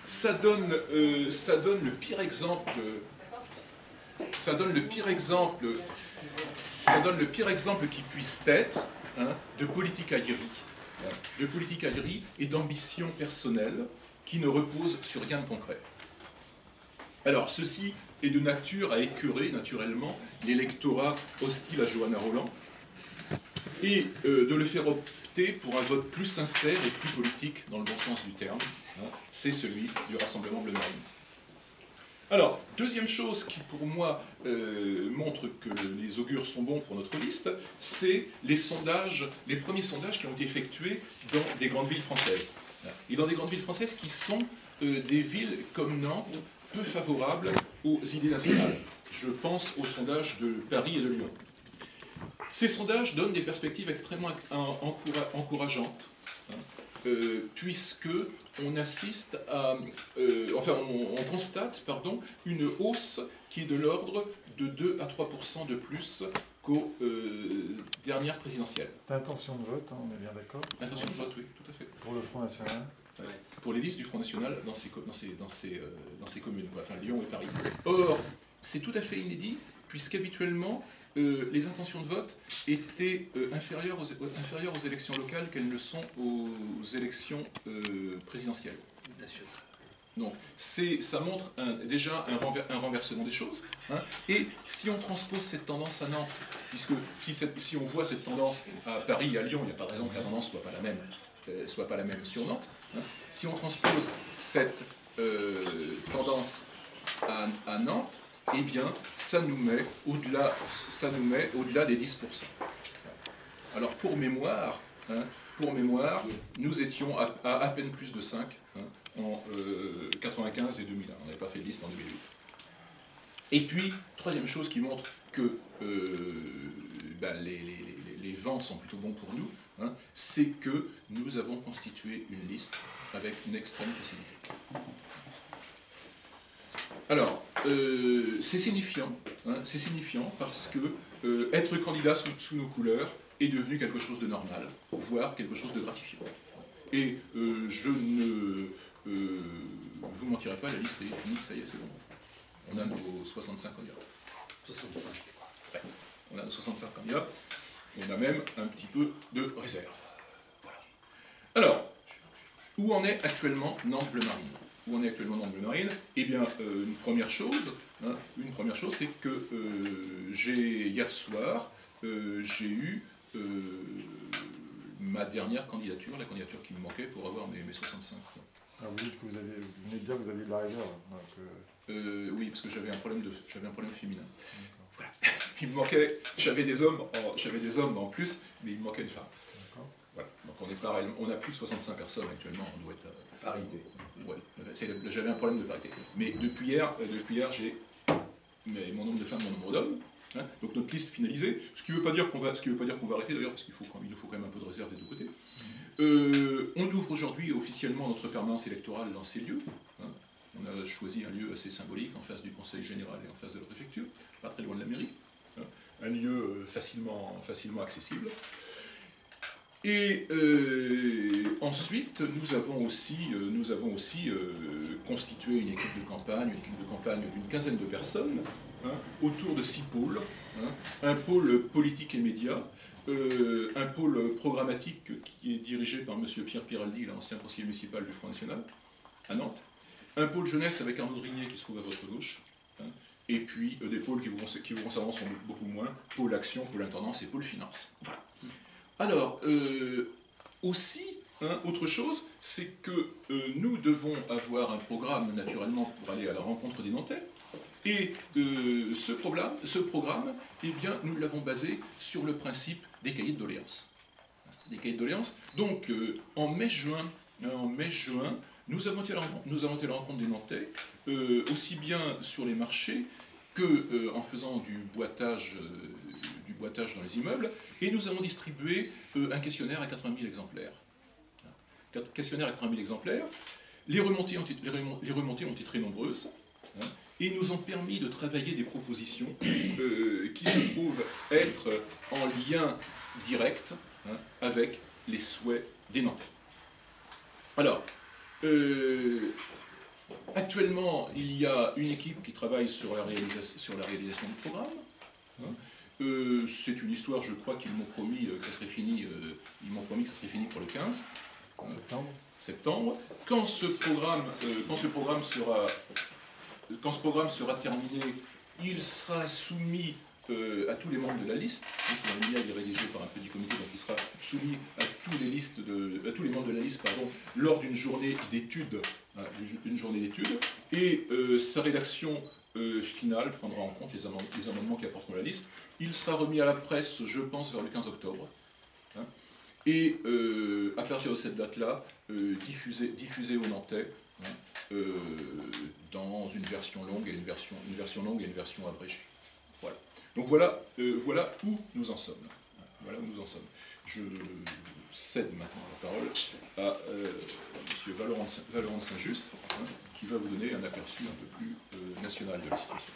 ça donne le pire exemple. Ça donne le pire exemple. Ça donne le pire exemple qui puisse être, hein, de politicaillerie et d'ambition personnelle qui ne repose sur rien de concret. Alors, ceci est de nature à écœurer naturellement l'électorat hostile à Johanna Rolland et de le faire opter pour un vote plus sincère et plus politique dans le bon sens du terme. Hein, c'est celui du Rassemblement Bleu Marine. Alors, deuxième chose qui pour moi montre que les augures sont bons pour notre liste, c'est les sondages, les premiers sondages qui ont été effectués dans des grandes villes françaises. Et dans des grandes villes françaises qui sont des villes comme Nantes, peu favorables aux idées nationales. Je pense aux sondages de Paris et de Lyon. Ces sondages donnent des perspectives extrêmement encourageantes, hein, puisque on assiste à, on constate, une hausse qui est de l'ordre de 2 à 3% de plus qu'aux dernières présidentielles. L'intention de vote, hein, on est bien d'accord. L'intention de vote, oui, tout à fait. Pour le Front National. Ouais. Pour les listes du Front National dans ces communes, quoi, enfin Lyon et Paris. Or, c'est tout à fait inédit, puisqu'habituellement, les intentions de vote étaient inférieures aux élections locales qu'elles ne sont aux élections présidentielles. Donc, ça montre déjà un renversement des choses. Hein, et si on transpose cette tendance à Nantes, puisque si on voit cette tendance à Paris et à Lyon, il n'y a pas de raison que la tendance ne soit pas la même sur Nantes. Hein, si on transpose cette tendance à Nantes, eh bien, ça nous met au-delà des 10%. Alors, pour mémoire, nous étions à peine plus de 5 en 95 et 2001. On n'avait pas fait de liste en 2008. Et puis, troisième chose qui montre que les vents sont plutôt bons pour nous, hein, c'est que nous avons constitué une liste avec une extrême facilité. Alors, c'est signifiant parce que être candidat sous nos couleurs est devenu quelque chose de normal, voire quelque chose de gratifiant. Et je ne vous mentirai pas, la liste est finie, ça y est, c'est bon. On a nos 65 candidats. 65. Ouais, on a nos 65 candidats. On a même un petit peu de réserve. Voilà. Alors, où en est actuellement Nantes Bleu Marine? Eh bien, une première chose, c'est que hier soir, j'ai eu ma dernière candidature, la candidature qui me manquait pour avoir mes 65. Ah, vous dites que vous venez de dire que vous aviez de la réserve. Donc, oui, parce que j'avais un problème féminin. Voilà. Il me manquait, j'avais des hommes en plus, mais il me manquait une femme. Voilà. Donc on a plus de 65 personnes actuellement, on doit être parité. Ouais, j'avais un problème de parité. Mais depuis hier j'ai mon nombre de femmes, mon nombre d'hommes. Hein, donc notre liste finalisée, ce qui ne veut pas dire qu'on va arrêter d'ailleurs, parce qu'il nous faut quand même un peu de réserve des deux côtés. On ouvre aujourd'hui officiellement notre permanence électorale dans ces lieux. Hein. On a choisi un lieu assez symbolique en face du Conseil général et en face de la préfecture, pas très loin de la mairie. Hein. Un lieu facilement accessible. Et ensuite, nous avons aussi constitué une équipe de campagne d'une quinzaine de personnes, hein, autour de 6 pôles. Hein, un pôle politique et médias, un pôle programmatique qui est dirigé par M. Pierre Piraldi, l'ancien conseiller municipal du Front National, à Nantes, un pôle jeunesse avec Arnaud Drigné qui se trouve à votre gauche, hein, et puis des pôles qui vous concernant sont beaucoup moins, pôle action, pôle intendance et pôle finance. Voilà. Alors, aussi, hein, autre chose, c'est que nous devons avoir un programme, naturellement, pour aller à la rencontre des Nantais, et ce programme, eh bien, nous l'avons basé sur le principe des cahiers de doléances. Donc, en mai-juin, nous avons été à la rencontre des Nantais, aussi bien sur les marchés que en faisant du boitage dans les immeubles, et nous avons distribué un questionnaire à 80 000 exemplaires. Les remontées ont été très nombreuses, hein, et nous ont permis de travailler des propositions qui se trouvent être en lien direct, hein, avec les souhaits des Nantais. Alors, Actuellement, il y a une équipe qui travaille sur la réalisation du programme. C'est une histoire, je crois qu'ils m'ont promis que ça serait fini. Ils m'ont promis que ça serait fini pour le 15 septembre. Quand ce programme sera terminé, il sera soumis à tous les membres de la liste. Parce que l'alinéa est rédigé par un petit comité, donc il sera soumis à tous les membres de la liste, lors d'une journée d'études. Et sa rédaction finale prendra en compte les amendements qui apporteront la liste. Il sera remis à la presse, je pense, vers le 15 octobre. Et à partir de cette date-là, diffusé aux Nantais dans une version longue et une version abrégée. Voilà. Donc voilà où nous en sommes. Voilà où nous en sommes. Je cède maintenant la parole à M. Valorant de Saint-Just, qui va vous donner un aperçu un peu plus national de la situation.